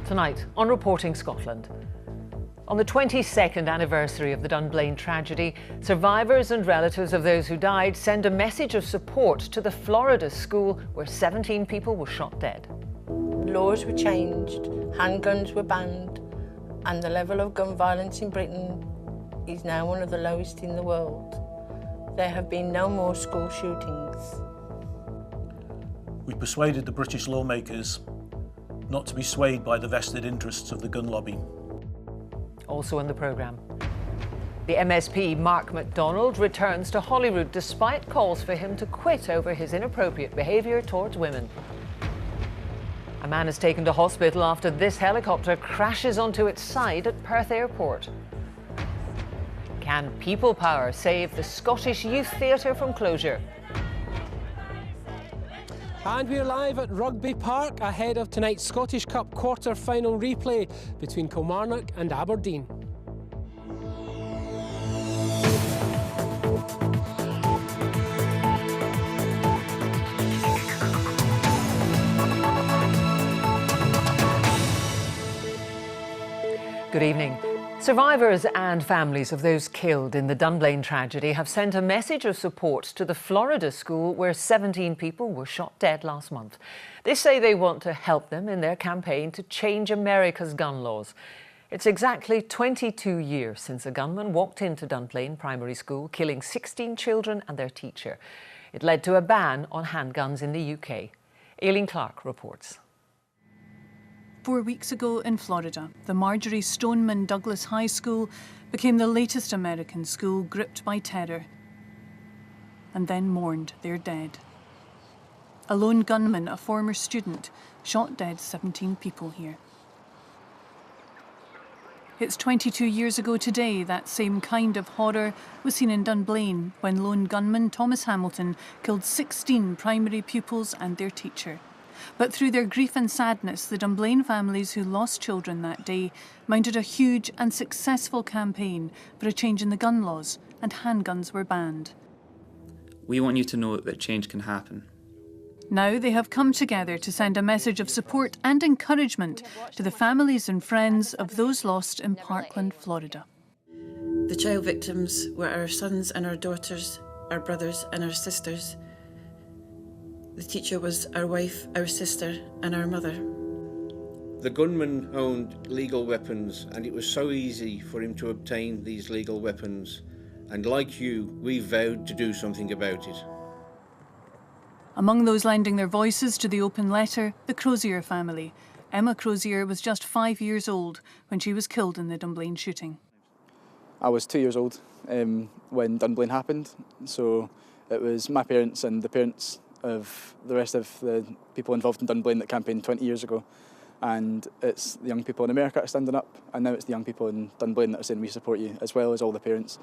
Tonight on Reporting Scotland. On the 22nd anniversary of the Dunblane tragedy, survivors and relatives of those who died send a message of support to the Florida school where 17 people were shot dead. Laws were changed, handguns were banned, and the level of gun violence in Britain is now one of the lowest in the world. There have been no more school shootings. We persuaded the British lawmakers not to be swayed by the vested interests of the gun lobby. Also in the programme, the MSP Mark MacDonald returns to Holyrood despite calls for him to quit over his inappropriate behaviour towards women. A man is taken to hospital after this helicopter crashes onto its side at Perth Airport. Can people power save the Scottish Youth Theatre from closure? And we're live at Rugby Park ahead of tonight's Scottish Cup quarter-final replay between Kilmarnock and Aberdeen. Good evening. Survivors and families of those killed in the Dunblane tragedy have sent a message of support to the Florida school where 17 people were shot dead last month. They say they want to help them in their campaign to change America's gun laws. It's exactly 22 years since a gunman walked into Dunblane Primary School, killing 16 children and their teacher. It led to a ban on handguns in the UK. Aileen Clark reports. 4 weeks ago in Florida, the Marjorie Stoneman Douglas High School became the latest American school gripped by terror and then mourned their dead. A lone gunman, a former student, shot dead 17 people here. It's 22 years ago today that same kind of horror was seen in Dunblane when lone gunman Thomas Hamilton killed 16 primary pupils and their teacher. But through their grief and sadness, the Dunblane families who lost children that day mounted a huge and successful campaign for a change in the gun laws, and handguns were banned. We want you to know that change can happen. Now they have come together to send a message of support and encouragement to the families and friends of those lost in Parkland, Florida. The child victims were our sons and our daughters, our brothers and our sisters. The teacher was our wife, our sister, and our mother. The gunman owned legal weapons, and it was so easy for him to obtain these legal weapons. And like you, we vowed to do something about it. Among those lending their voices to the open letter, the Crozier family. Emma Crozier was just 5 years old when she was killed in the Dunblane shooting. I was 2 years old when Dunblane happened, so it was my parents and the parents of the rest of the people involved in Dunblane that campaigned 20 years ago. And it's the young people in America that are standing up, and now it's the young people in Dunblane that are saying we support you, as well as all the parents.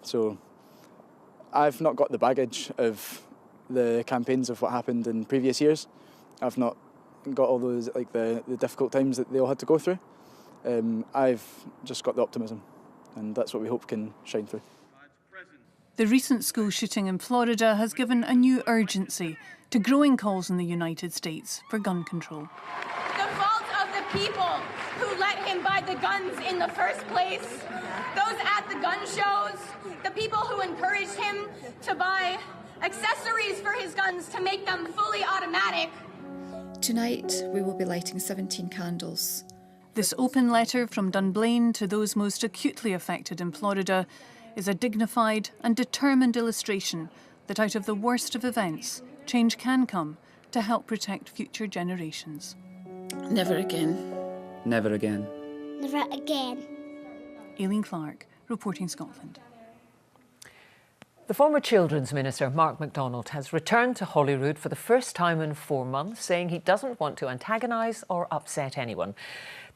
So I've not got the baggage of the campaigns of what happened in previous years. I've not got all those, like the difficult times that they all had to go through. I've just got the optimism, and that's what we hope can shine through. The recent school shooting in Florida has given a new urgency to growing calls in the United States for gun control. The fault of the people who let him buy the guns in the first place, those at the gun shows, the people who encouraged him to buy accessories for his guns to make them fully automatic. Tonight we will be lighting 17 candles. This open letter from Dunblane to those most acutely affected in Florida is a dignified and determined illustration that out of the worst of events, change can come to help protect future generations. Never again. Never again. Never again. Aileen Clark, Reporting Scotland. The former Children's Minister, Mark MacDonald, has returned to Holyrood for the first time in 4 months, saying he doesn't want to antagonise or upset anyone.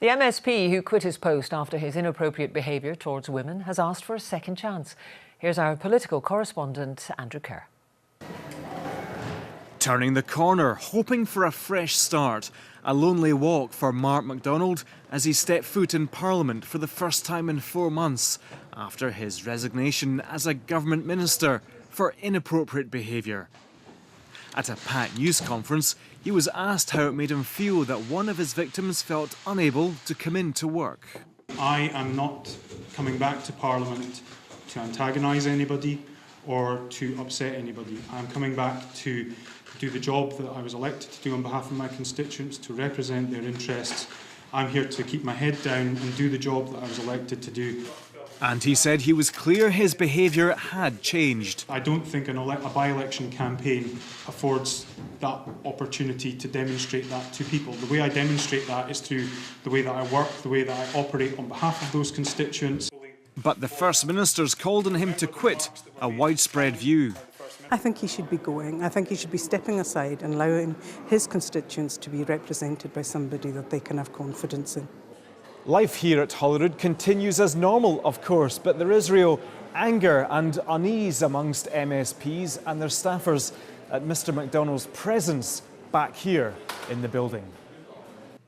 The MSP, who quit his post after his inappropriate behaviour towards women, has asked for a second chance. Here's our political correspondent, Andrew Kerr. Turning the corner, hoping for a fresh start. A lonely walk for Mark MacDonald as he stepped foot in Parliament for the first time in 4 months after his resignation as a government minister for inappropriate behaviour. At a PAT news conference, He was asked how it made him feel that one of his victims felt unable to come into work. I am not coming back to Parliament to antagonise anybody or to upset anybody. I'm coming back to do the job that I was elected to do on behalf of my constituents, to represent their interests. I'm here to keep my head down and do the job that I was elected to do. And he said he was clear his behaviour had changed. I don't think a by-election campaign affords that opportunity to demonstrate that to people. The way I demonstrate that is through the way that I work, the way that I operate on behalf of those constituents. But the First Minister's called on him to quit, a widespread view. I think he should be going. I think he should be stepping aside and allowing his constituents to be represented by somebody that they can have confidence in. Life here at Holyrood continues as normal, of course, but there is real anger and unease amongst MSPs and their staffers at Mr McDonald's presence back here in the building.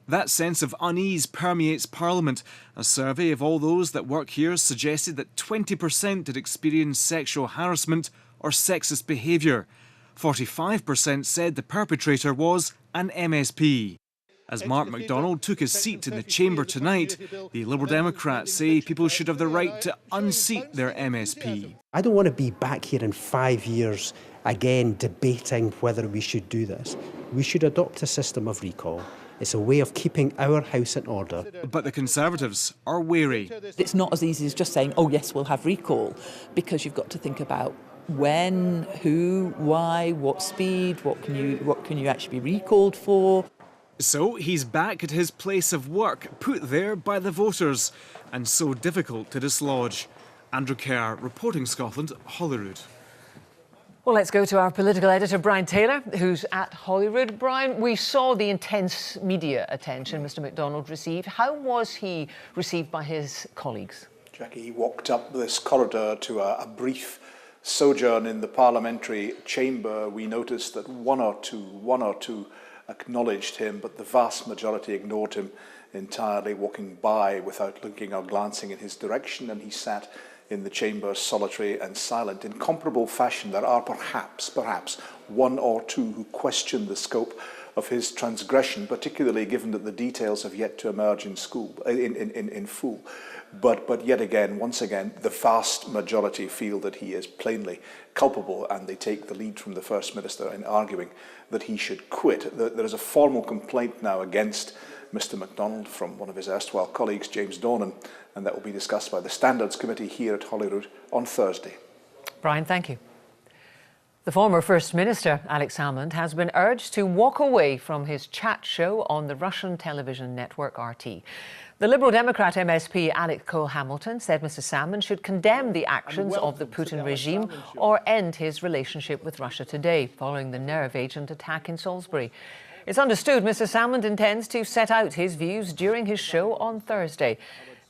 That sense of unease permeates Parliament. A survey of all those that work here suggested that 20% had experienced sexual harassment or sexist behaviour. 45% said the perpetrator was an MSP. As Mark MacDonald took his seat in the chamber tonight, the Liberal Democrats say people should have the right to unseat their MSP. I don't want to be back here in 5 years again debating whether we should do this. We should adopt a system of recall. It's a way of keeping our house in order. But the Conservatives are wary. It's not as easy as just saying, oh yes, we'll have recall, because you've got to think about when, who, why, what speed, what can you actually be recalled for. So he's back at his place of work, put there by the voters, and so difficult to dislodge. Andrew Kerr, reporting Scotland, Holyrood. Well, let's go to our political editor, Brian Taylor, who's at Holyrood. Brian, we saw the intense media attention Mr MacDonald received. How was he received by his colleagues? Jackie walked up this corridor to a brief sojourn in the parliamentary chamber. We noticed that one or two acknowledged him, but the vast majority ignored him entirely, walking by without looking or glancing in his direction, and he sat in the chamber solitary and silent. In comparable fashion, there are perhaps one or two who question the scope of his transgression, particularly given that the details have yet to emerge in full. But yet again, once again, the vast majority feel that he is plainly culpable, and they take the lead from the First Minister in arguing that he should quit. There is a formal complaint now against Mr MacDonald from one of his erstwhile colleagues, James Dornan, and that will be discussed by the Standards Committee here at Holyrood on Thursday. Brian, thank you. The former First Minister, Alex Salmond, has been urged to walk away from his chat show on the Russian television network RT. The Liberal Democrat MSP Alex Cole-Hamilton said Mr Salmond should condemn the actions of the Putin regime or end his relationship with Russia Today following the nerve agent attack in Salisbury. It's understood Mr Salmond intends to set out his views during his show on Thursday.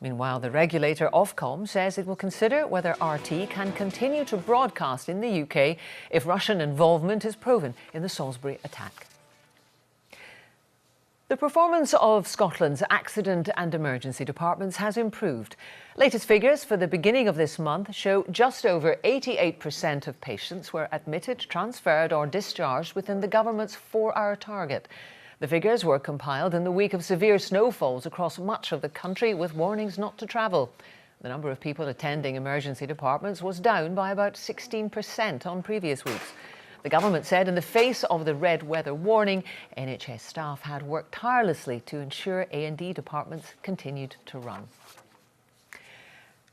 Meanwhile, the regulator Ofcom says it will consider whether RT can continue to broadcast in the UK if Russian involvement is proven in the Salisbury attack. The performance of Scotland's accident and emergency departments has improved. Latest figures for the beginning of this month show just over 88% of patients were admitted, transferred or discharged within the government's 4-hour target. The figures were compiled in the week of severe snowfalls across much of the country with warnings not to travel. The number of people attending emergency departments was down by about 16% on previous weeks. The government said in the face of the red weather warning, NHS staff had worked tirelessly to ensure A&E departments continued to run.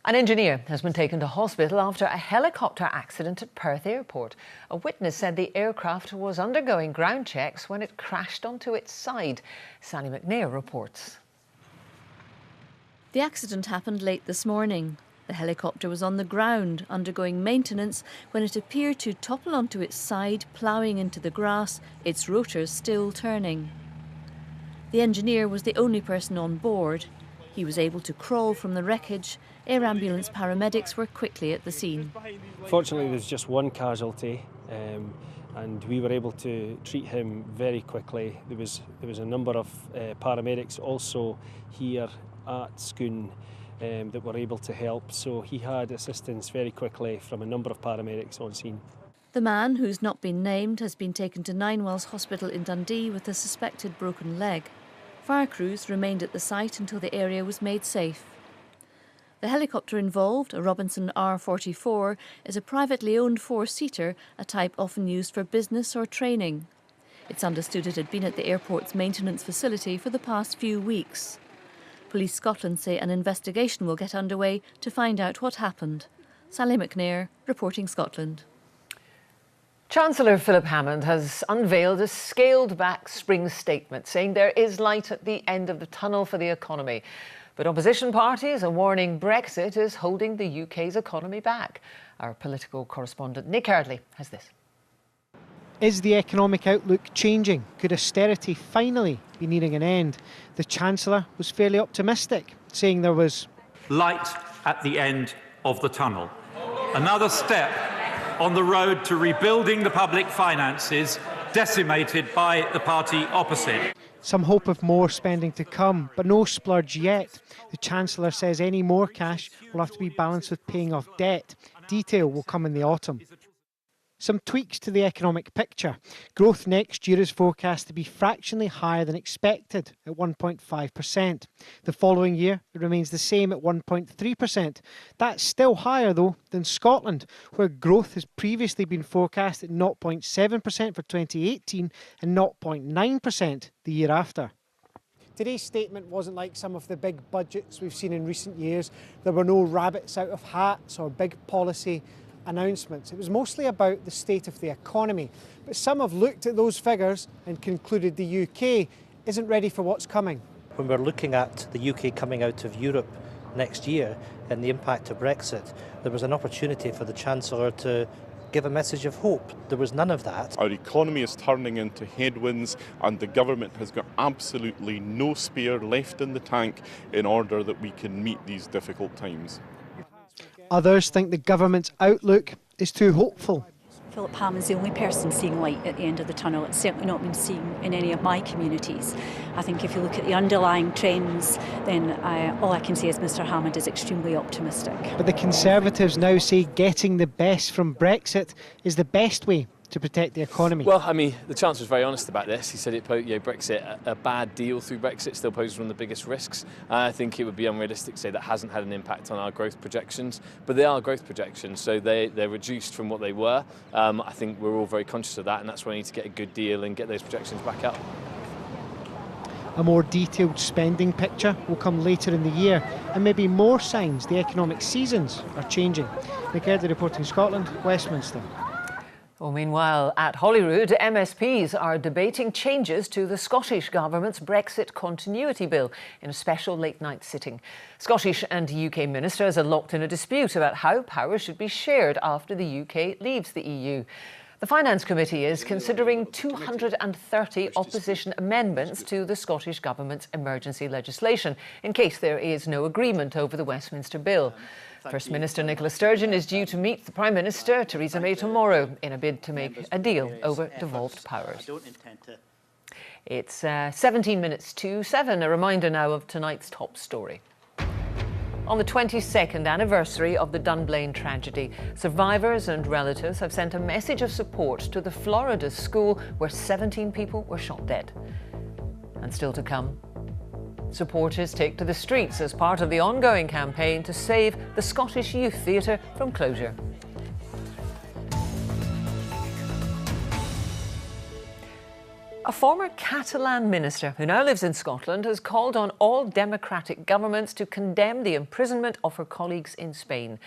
An engineer has been taken to hospital after a helicopter accident at Perth Airport. A witness said the aircraft was undergoing ground checks when it crashed onto its side. Sally McNair reports. The accident happened late this morning. The helicopter was on the ground, undergoing maintenance, when it appeared to topple onto its side, ploughing into the grass, its rotors still turning. The engineer was the only person on board. He was able to crawl from the wreckage. Air ambulance paramedics were quickly at the scene. Fortunately, there's just one casualty, and we were able to treat him very quickly. There was a number of paramedics also here at Scone that were able to help, so he had assistance very quickly from a number of paramedics on scene. The man, who's not been named, has been taken to Ninewells Hospital in Dundee with a suspected broken leg. Fire crews remained at the site until the area was made safe. The helicopter involved, a Robinson R-44, is a privately owned four-seater, a type often used for business or training. It's understood it had been at the airport's maintenance facility for the past few weeks. Police Scotland say an investigation will get underway to find out what happened. Sally McNair, reporting Scotland. Chancellor Philip Hammond has unveiled a scaled-back spring statement saying there is light at the end of the tunnel for the economy. But opposition parties are warning Brexit is holding the UK's economy back. Our political correspondent Nick Ardley has this. Is the economic outlook changing? Could austerity finally be nearing an end? The Chancellor was fairly optimistic, saying there was light at the end of the tunnel. Another step on the road to rebuilding the public finances decimated by the party opposite. Some hope of more spending to come, but no splurge yet. The Chancellor says any more cash will have to be balanced with paying off debt. Detail will come in the autumn. Some tweaks to the economic picture. Growth next year is forecast to be fractionally higher than expected at 1.5%. The following year, it remains the same at 1.3%. That's still higher, though, than Scotland, where growth has previously been forecast at 0.7% for 2018 and 0.9% the year after. Today's statement wasn't like some of the big budgets we've seen in recent years. There were no rabbits out of hats or big policy announcements. It was mostly about the state of the economy. But some have looked at those figures and concluded the UK isn't ready for what's coming. When we're looking at the UK coming out of Europe next year and the impact of Brexit, there was an opportunity for the Chancellor to give a message of hope. There was none of that. Our economy is turning into headwinds and the government has got absolutely no spare left in the tank in order that we can meet these difficult times. Others think the government's outlook is too hopeful. Philip Hammond's the only person seeing light at the end of the tunnel. It's certainly not been seen in any of my communities. I think if you look at the underlying trends, then all I can say is Mr Hammond is extremely optimistic. But the Conservatives now say getting the best from Brexit is the best way to protect the economy. Well, I mean, the Chancellor was very honest about this. He said Brexit, a bad deal through Brexit still poses one of the biggest risks. I think it would be unrealistic to say that hasn't had an impact on our growth projections, but they are growth projections, so they're reduced from what they were. I think we're all very conscious of that, and that's why we need to get a good deal and get those projections back up. A more detailed spending picture will come later in the year, and maybe more signs the economic seasons are changing. Nick Ardley reporting Scotland, Westminster. Well, meanwhile, at Holyrood, MSPs are debating changes to the Scottish Government's Brexit Continuity Bill in a special late-night sitting. Scottish and UK ministers are locked in a dispute about how powers should be shared after the UK leaves the EU. The Finance Committee is considering 230 opposition amendments to the Scottish Government's emergency legislation in case there is no agreement over the Westminster Bill. First Minister Nicola Sturgeon is due to meet the Prime Minister Theresa May tomorrow in a bid to make a deal over devolved powers. It's 17 minutes to 7. A reminder now of tonight's top story. On the 22nd anniversary of the Dunblane tragedy, survivors and relatives have sent a message of support to the Florida school where 17 people were shot dead. And still to come, supporters take to the streets as part of the ongoing campaign to save the Scottish Youth Theatre from closure. A former Catalan minister who now lives in Scotland has called on all democratic governments to condemn the imprisonment of her colleagues in Spain.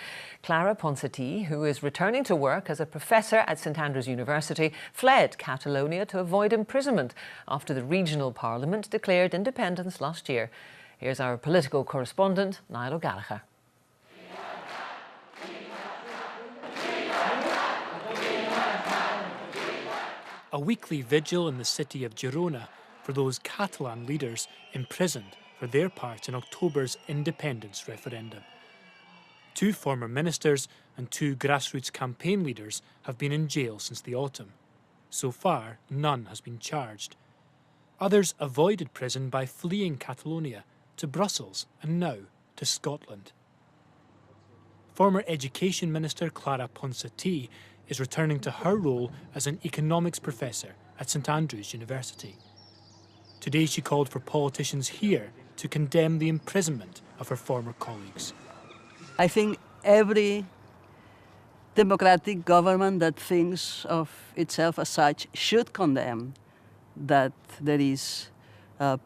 Clara Ponsatí, who is returning to work as a professor at St Andrews University, fled Catalonia to avoid imprisonment after the regional parliament declared independence last year. Here's our political correspondent, Niall O'Gallagher. A weekly vigil in the city of Girona for those Catalan leaders imprisoned for their part in October's independence referendum. 2 former ministers and 2 grassroots campaign leaders have been in jail since the autumn. So far, none has been charged. Others avoided prison by fleeing Catalonia to Brussels and now to Scotland. Former Education Minister Clara Ponsatí is returning to her role as an economics professor at St Andrews University. Today she called for politicians here to condemn the imprisonment of her former colleagues. I think every democratic government that thinks of itself as such should condemn that there is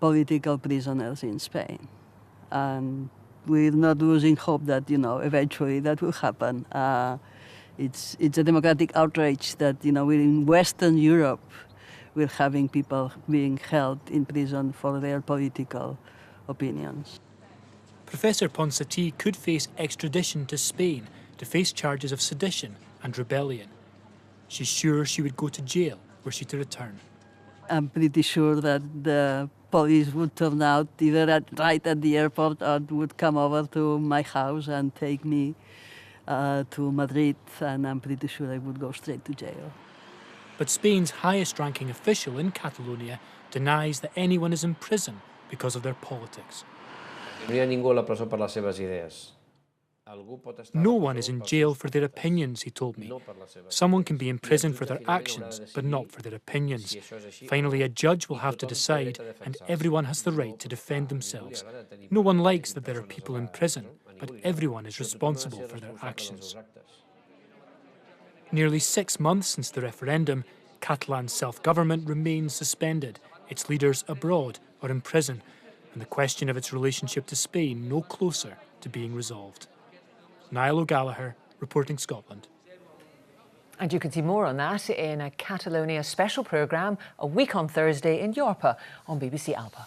political prisoners in Spain. And we're not losing hope that, eventually that will happen. It's a democratic outrage that, we're in Western Europe, we're having people being held in prison for their political opinions. Professor Ponsatí could face extradition to Spain to face charges of sedition and rebellion. She's sure she would go to jail were she to return. I'm pretty sure that the police would turn out either right at the airport or would come over to my house and take me to Madrid, and I'm pretty sure I would go straight to jail. But Spain's highest-ranking official in Catalonia denies that anyone is in prison because of their politics. No one is in jail for their opinions, he told me. Someone can be in prison for their actions, but not for their opinions. Finally, a judge will have to decide, and everyone has the right to defend themselves. No one likes that there are people in prison, but everyone is responsible for their actions. Nearly 6 months since the referendum, Catalan self-government remains suspended, its leaders abroad or in prison, and the question of its relationship to Spain no closer to being resolved. Niall O'Gallagher, reporting Scotland. And you can see more on that in a Catalonia special programme a week on Thursday in Yorpa on BBC Alba.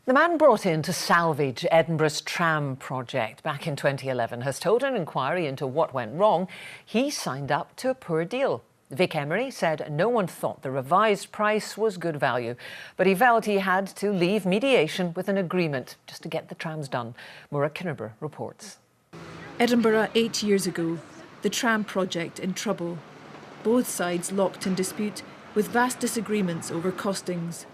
The man brought in to salvage Edinburgh's tram project back in 2011 has told an inquiry into what went wrong he signed up to a poor deal. Vic Emery said no one thought the revised price was good value, but he felt he had to leave mediation with an agreement just to get the trams done. Maura Kinneber reports. Edinburgh 8 years ago, the tram project in trouble. Both sides locked in dispute with vast disagreements over costings.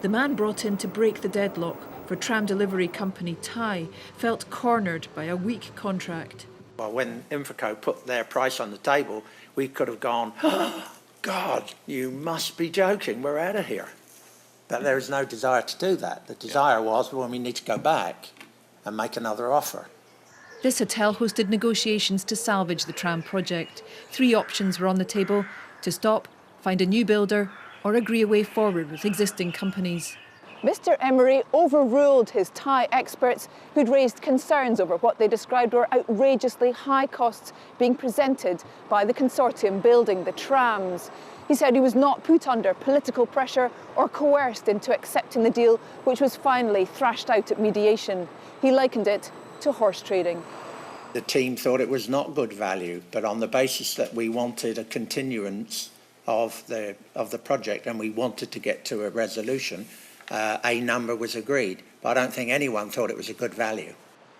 The man brought in to break the deadlock for tram delivery company Thai felt cornered by a weak contract. Well, when Infraco put their price on the table, we could have gone, oh, God, you must be joking, we're out of here. But there is no desire to do that. The desire was, well, we need to go back and make another offer. This hotel hosted negotiations to salvage the tram project. 3 options were on the table: to stop, find a new builder, or agree a way forward with existing companies. Mr Emery overruled his Thai experts who'd raised concerns over what they described were outrageously high costs being presented by the consortium building the trams. He said he was not put under political pressure or coerced into accepting the deal, which was finally thrashed out at mediation. He likened it to horse trading. The team thought it was not good value, but on the basis that we wanted a continuance of the project and we wanted to get to a resolution, a number was agreed, but I don't think anyone thought it was a good value.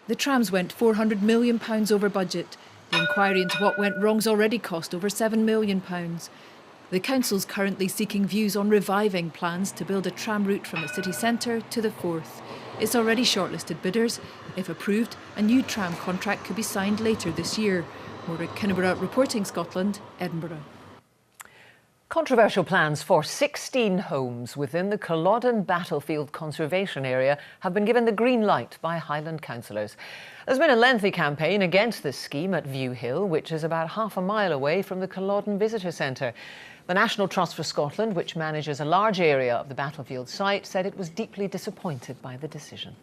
The trams went £400 million over budget. The inquiry into what went wrong's already cost over £7 million. The council's currently seeking views on reviving plans to build a tram route from the city centre to the Forth. It's already shortlisted bidders. If approved, a new tram contract could be signed later this year. Maura Kinneber, reporting Scotland, Edinburgh. Controversial plans for 16 homes within the Culloden Battlefield Conservation Area have been given the green light by Highland councillors. There's been a lengthy campaign against this scheme at View Hill, which is about half a mile away from the Culloden Visitor Centre. The National Trust for Scotland, which manages a large area of the battlefield site, said it was deeply disappointed by the decision.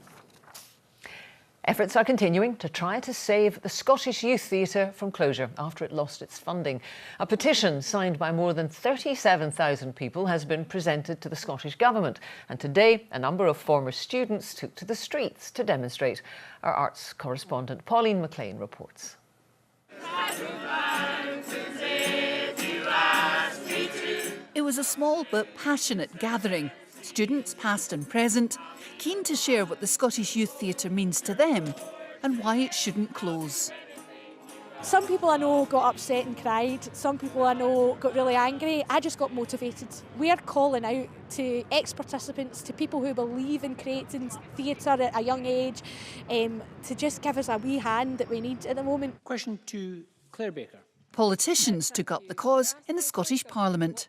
Efforts are continuing to try to save the Scottish Youth Theatre from closure after it lost its funding. A petition signed by more than 37,000 people has been presented to the Scottish Government, and today a number of former students took to the streets to demonstrate. Our arts correspondent Pauline McLean reports. It was a small but passionate gathering. Students, past and present, keen to share what the Scottish Youth Theatre means to them and why it shouldn't close. Some people I know got upset and cried. Some people I know got really angry. I just got motivated. We are calling out to ex-participants, to people who believe in creating theatre at a young age, to just give us a wee hand that we need at the moment. Question to Claire Baker. Politicians took up the cause in the Scottish Parliament.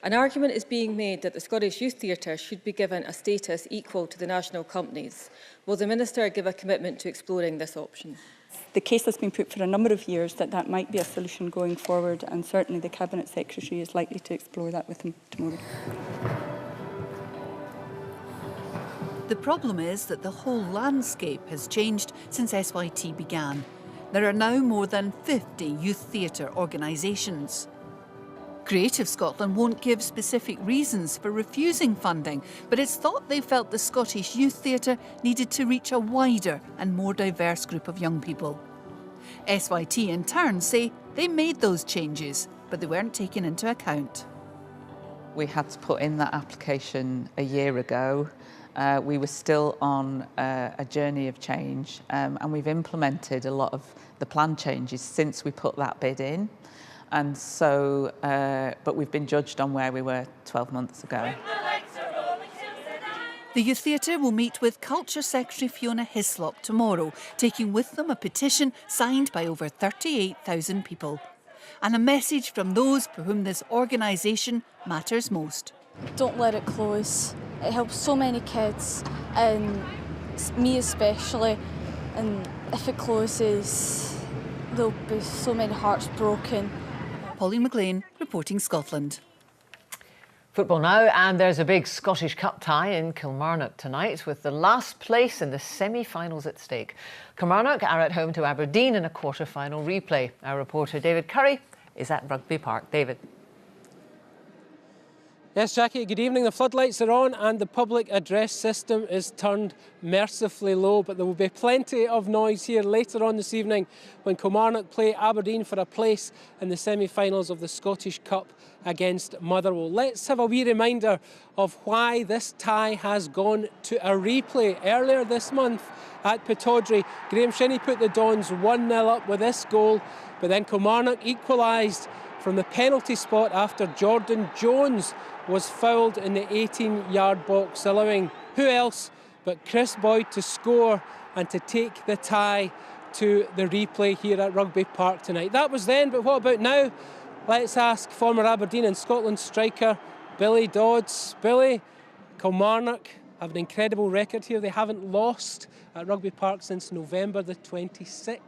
An argument is being made that the Scottish Youth Theatre should be given a status equal to the national companies. Will the Minister give a commitment to exploring this option? The case has been put for a number of years that might be a solution going forward, and certainly the Cabinet Secretary is likely to explore that with him tomorrow. The problem is that the whole landscape has changed since SYT began. There are now more than 50 youth theatre organisations. Creative Scotland won't give specific reasons for refusing funding, but it's thought they felt the Scottish Youth Theatre needed to reach a wider and more diverse group of young people. SYT in turn say they made those changes, but they weren't taken into account. We had to put in that application a year ago. We were still on a journey of change, and we've implemented a lot of the plan changes since we put that bid in. And so, but we've been judged on where we were 12 months ago. The Youth Theatre will meet with Culture Secretary Fiona Hislop tomorrow, taking with them a petition signed by over 38,000 people. And a message from those for whom this organisation matters most. Don't let it close. It helps so many kids, and me especially. And if it closes, there'll be so many hearts broken. Pauline McLean, reporting Scotland. Football now, and there's a big Scottish Cup tie in Kilmarnock tonight with the last place in the semi-finals at stake. Kilmarnock are at home to Aberdeen in a quarter-final replay. Our reporter David Curry is at Rugby Park. David. Yes, Jackie, good evening. The floodlights are on and the public address system is turned mercifully low, but there will be plenty of noise here later on this evening when Kilmarnock play Aberdeen for a place in the semi-finals of the Scottish Cup against Motherwell. Let's have a wee reminder of why this tie has gone to a replay. Earlier this month at Pittodrie, Graham Shinnie put the Dons 1-0 up with this goal, but then Kilmarnock equalised from the penalty spot after Jordan Jones was fouled in the 18-yard box, allowing who else but Chris Boyd to score and to take the tie to the replay here at Rugby Park tonight. That was then, but what about now? Let's ask former Aberdeen and Scotland striker Billy Dodds. Billy, Kilmarnock have an incredible record here. They haven't lost at Rugby Park since November the 26th.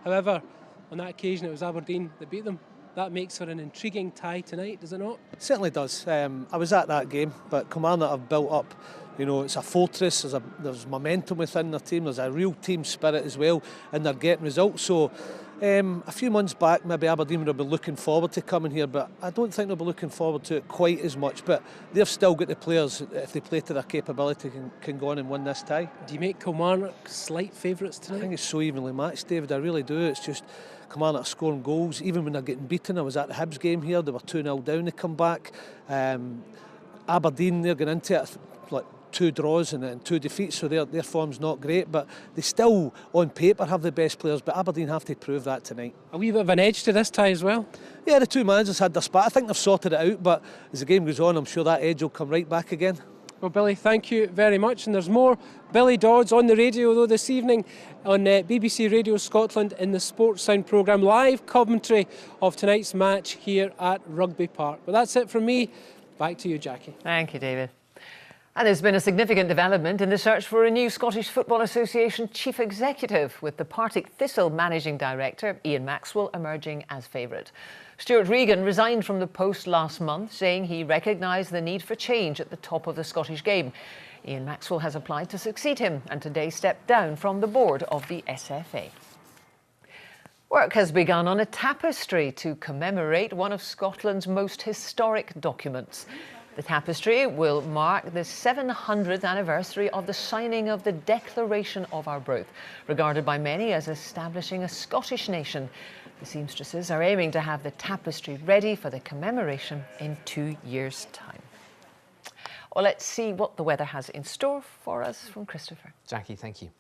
However, on that occasion it was Aberdeen that beat them. That makes for an intriguing tie tonight, does it not? It certainly does. I was at that game, but Kilmarnock have built up, you know, it's a fortress, there's momentum within their team, there's a real team spirit as well, and they're getting results. So a few months back, maybe Aberdeen would have been looking forward to coming here, but I don't think they'll be looking forward to it quite as much. But they've still got the players, if they play to their capability, can go on and win this tie. Do you make Kilmarnock slight favourites tonight? I think it's so evenly matched, David, I really do. It's just Kilmarnock scoring goals, even when they're getting beaten. I was at the Hibs game here, they were 2-0 down, they come back. Aberdeen, they're going into it like 2 draws and 2 defeats, so their form's not great, but they still, on paper, have the best players, but Aberdeen have to prove that tonight. A wee bit of an edge to this tie as well? Yeah, the two managers had their spat. I think they've sorted it out, but as the game goes on, I'm sure that edge will come right back again. Well, Billy, thank you very much. And there's more Billy Dodds on the radio, though, this evening on BBC Radio Scotland in the Sports Sound programme. Live commentary of tonight's match here at Rugby Park. But that's it from me. Back to you, Jackie. Thank you, David. And there's been a significant development in the search for a new Scottish Football Association chief executive, with the Partick Thistle managing director, Ian Maxwell, emerging as favourite. Stuart Regan resigned from the post last month, saying he recognised the need for change at the top of the Scottish game. Ian Maxwell has applied to succeed him and today stepped down from the board of the SFA. Work has begun on a tapestry to commemorate one of Scotland's most historic documents. The tapestry will mark the 700th anniversary of the signing of the Declaration of Arbroath, regarded by many as establishing a Scottish nation. The seamstresses are aiming to have the tapestry ready for the commemoration in 2 years' time. Well, let's see what the weather has in store for us from Christopher. Jackie, thank you.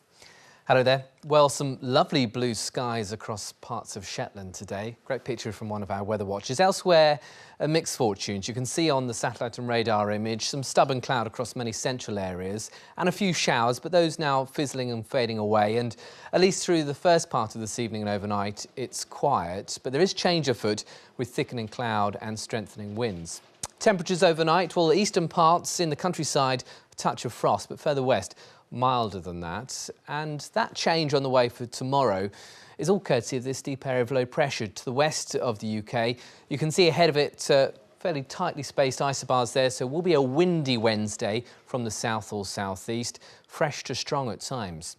Hello there. Well, some lovely blue skies across parts of Shetland today. Great picture from one of our weather watchers. Elsewhere, mixed fortunes. You can see on the satellite and radar image some stubborn cloud across many central areas and a few showers, but those now fizzling and fading away. And at least through the first part of this evening and overnight, it's quiet, but there is change afoot with thickening cloud and strengthening winds. Temperatures overnight, well, the eastern parts in the countryside, a touch of frost, but further west, milder than that. And that change on the way for tomorrow is all courtesy of this deep area of low pressure to the west of the UK. You can see ahead of it fairly tightly spaced isobars there, so it will be a windy Wednesday from the south or southeast, fresh to strong at times.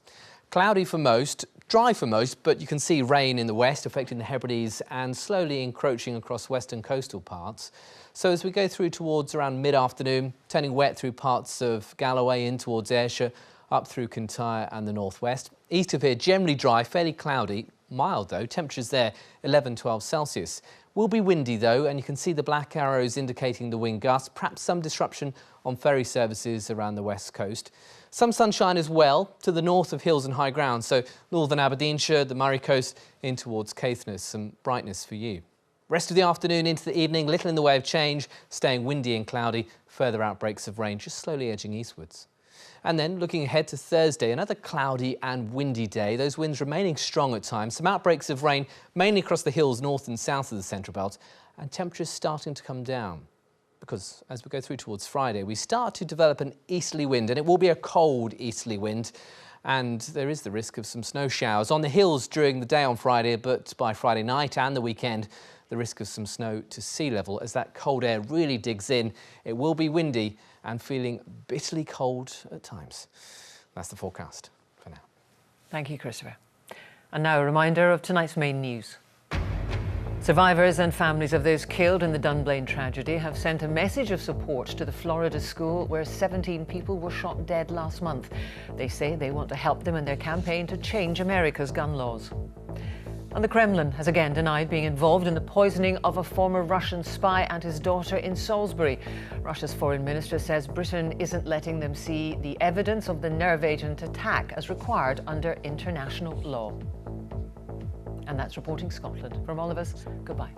Cloudy for most, dry for most, but you can see rain in the west affecting the Hebrides and slowly encroaching across western coastal parts. So as we go through towards around mid-afternoon, turning wet through parts of Galloway in towards Ayrshire, up through Kintyre and the northwest. East of here, generally dry, fairly cloudy, mild though, temperatures there 11-12 Celsius. Will be windy though, and you can see the black arrows indicating the wind gusts, perhaps some disruption on ferry services around the west coast. Some sunshine as well to the north of hills and high ground, so northern Aberdeenshire, the Murray coast in towards Caithness, some brightness for you. Rest of the afternoon into the evening, little in the way of change, staying windy and cloudy, further outbreaks of rain just slowly edging eastwards. And then looking ahead to Thursday, another cloudy and windy day, those winds remaining strong at times, some outbreaks of rain mainly across the hills north and south of the central belt, and temperatures starting to come down. Because as we go through towards Friday, we start to develop an easterly wind, and it will be a cold easterly wind, and there is the risk of some snow showers on the hills during the day on Friday, but by Friday night and the weekend, the risk of some snow to sea level as that cold air really digs in. It will be windy and feeling bitterly cold at times. That's the forecast for now. Thank you, Christopher. And now a reminder of tonight's main news. Survivors and families of those killed in the Dunblane tragedy have sent a message of support to the Florida school where 17 people were shot dead last month. They say they want to help them in their campaign to change America's gun laws. And the Kremlin has again denied being involved in the poisoning of a former Russian spy and his daughter in Salisbury. Russia's foreign minister says Britain isn't letting them see the evidence of the nerve agent attack as required under international law. And that's Reporting Scotland. From all of us, goodbye.